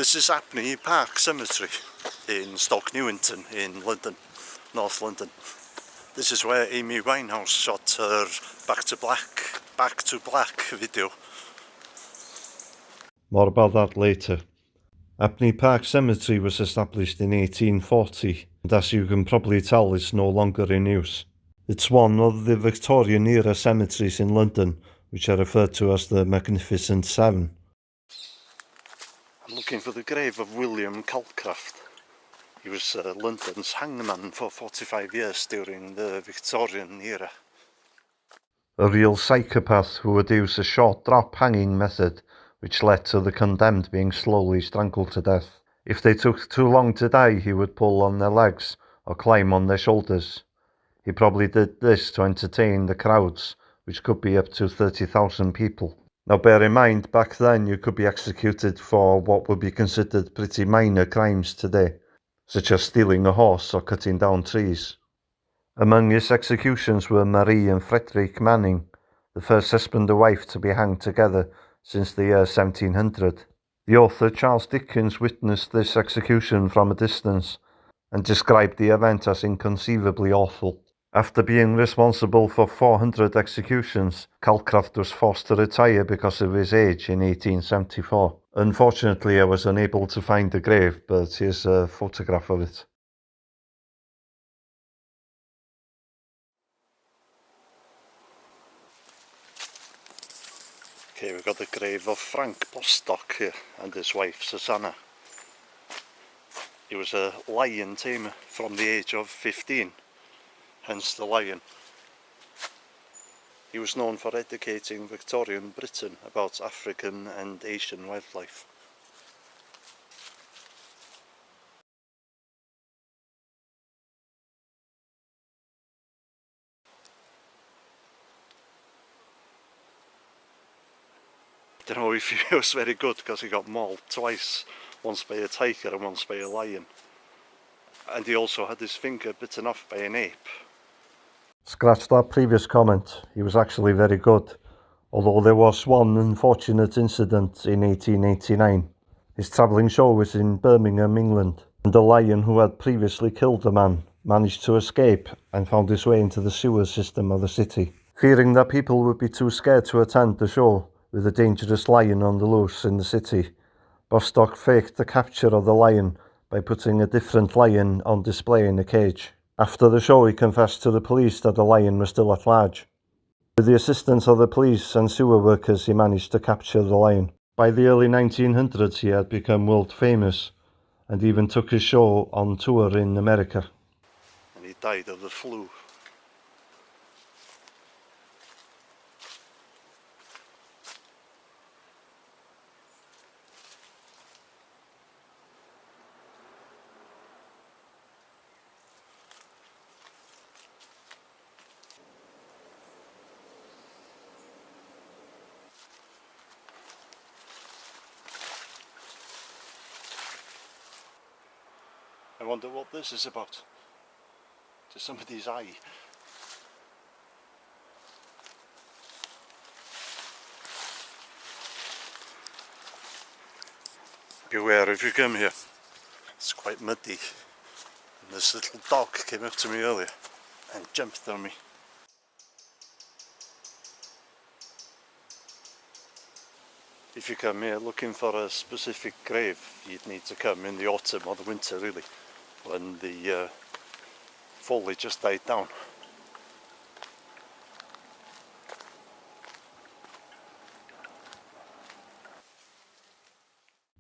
This is Abney Park Cemetery in Stoke Newington in London, North London. This is where AMY Winehouse shot her Back to Black video. More about that later. Abney Park Cemetery was established in 1840, and as you can probably tell, it's no longer in use. It's one of the Victorian era cemeteries in London, which are referred to as the Magnificent Seven. I'm looking for the grave of William Calcraft. He was London's hangman for 45 years during the Victorian era. A real psychopath who would use a short drop hanging method, which led to the condemned being slowly strangled to death. If they took too long to die, he would pull on their legs or climb on their shoulders. He probably did this to entertain the crowds, which could be up to 30,000 people. Now bear in mind, back then you could be executed for what would be considered pretty minor crimes today, such as stealing a horse or cutting down trees. Among his executions were Marie and Frederick Manning, the first husband and wife to be hanged together since the year 1700. The author Charles Dickens witnessed this execution from a distance and described the event as inconceivably awful. After being responsible for 400 executions, Calcraft was forced to retire because of his age in 1874. Unfortunately, I was unable to find the grave, but here's a photograph of it. Okay, we've got the grave of Frank Bostock here and his wife Susanna. He was a lion tamer from the age of 15, hence the lion. He was known for educating Victorian Britain about African and Asian wildlife. I don't know if he was very good because he got mauled twice, once by a tiger and once by a lion. And he also had his finger bitten off by an ape. Scratch that previous comment, he was actually very good, although there was one unfortunate incident in 1889. His travelling show was in Birmingham, England, and the lion who had previously killed the man managed to escape and found his way into the sewer system of the city. Fearing that people would be too scared to attend the show, with a dangerous lion on the loose in the city, Bostock faked the capture of the lion by putting a different lion on display in a cage. After the show, he confessed to the police that the lion was still at large. With the assistance of the police and sewer workers, he managed to capture the lion. By the early 1900s, he had become world famous and even took his show on tour in America. And he died of the flu. I wonder what this is about. To somebody's eye. Beware if you come here. It's quite muddy. And this little dog came up to me earlier and jumped on me. If you come here looking for a specific grave, you'd need to come in the autumn or the winter really, when the foliage just died down.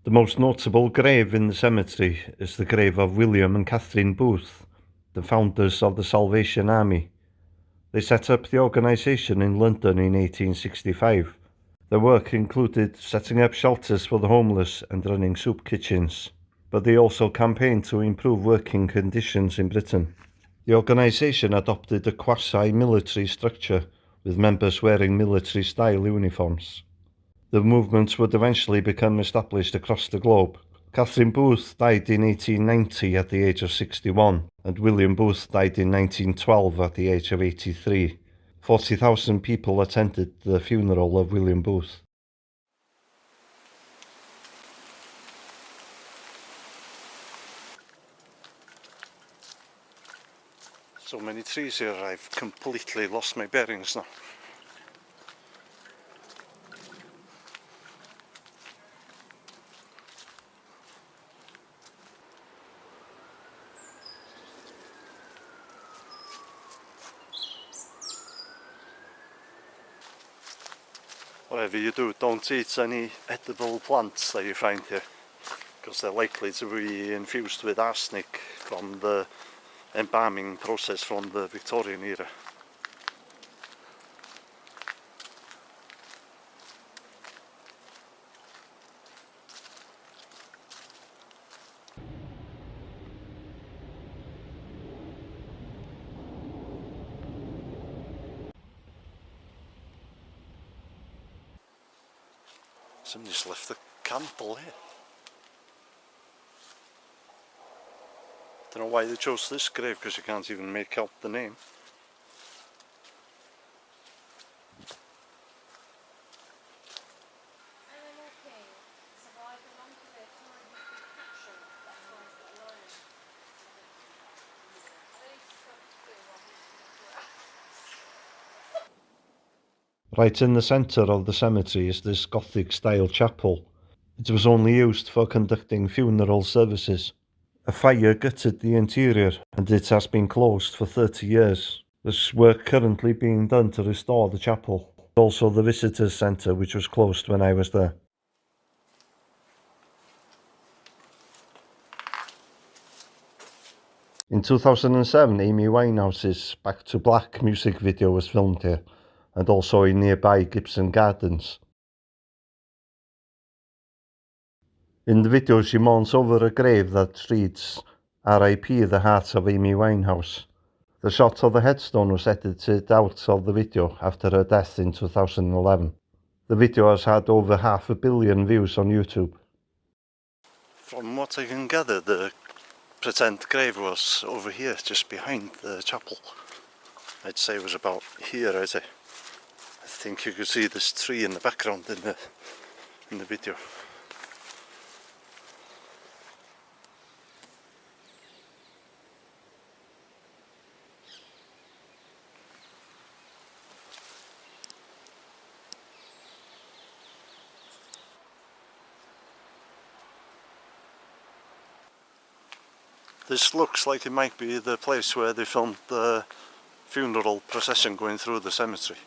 The most notable grave in the cemetery is the grave of William and Catherine Booth, the founders of the Salvation Army. They set up the organisation in London in 1865. Their work included setting up shelters for the homeless and running soup kitchens, but they also campaigned to improve working conditions in Britain. The organisation adopted a quasi-military structure, with members wearing military-style uniforms. The movement would eventually become established across the globe. Catherine Booth died in 1890 at the age of 61, and William Booth died in 1912 at the age of 83. 40,000 people attended the funeral of William Booth. So many trees here, I've completely lost my bearings now. Whatever you do, don't eat any edible plants that you find here, because they're likely to be infused with arsenic from the embalming process from the Victorian era. Somebody's left the candle here. Don't know why they chose this grave, because you can't even make out the name. Right in the centre of the cemetery is this Gothic style chapel. It was only used for conducting funeral services. A fire gutted the interior and it has been closed for 30 years. There's work currently being done to restore the chapel. Also the visitors centre, which was closed when I was there. In 2007, Amy Winehouse's Back to Black music video was filmed here, and also in nearby Gibson Gardens. In the video she mourns over a grave that reads, "R.I.P. the heart of Amy Winehouse." The shot of the headstone was edited out of the video after her death in 2011. The video has had over 500 million views on YouTube. From what I can gather, the pretend grave was over here, just behind the chapel. I'd say it was about here, I think you could see this tree in the background in the video. This looks like it might be the place where they filmed the funeral procession going through the cemetery.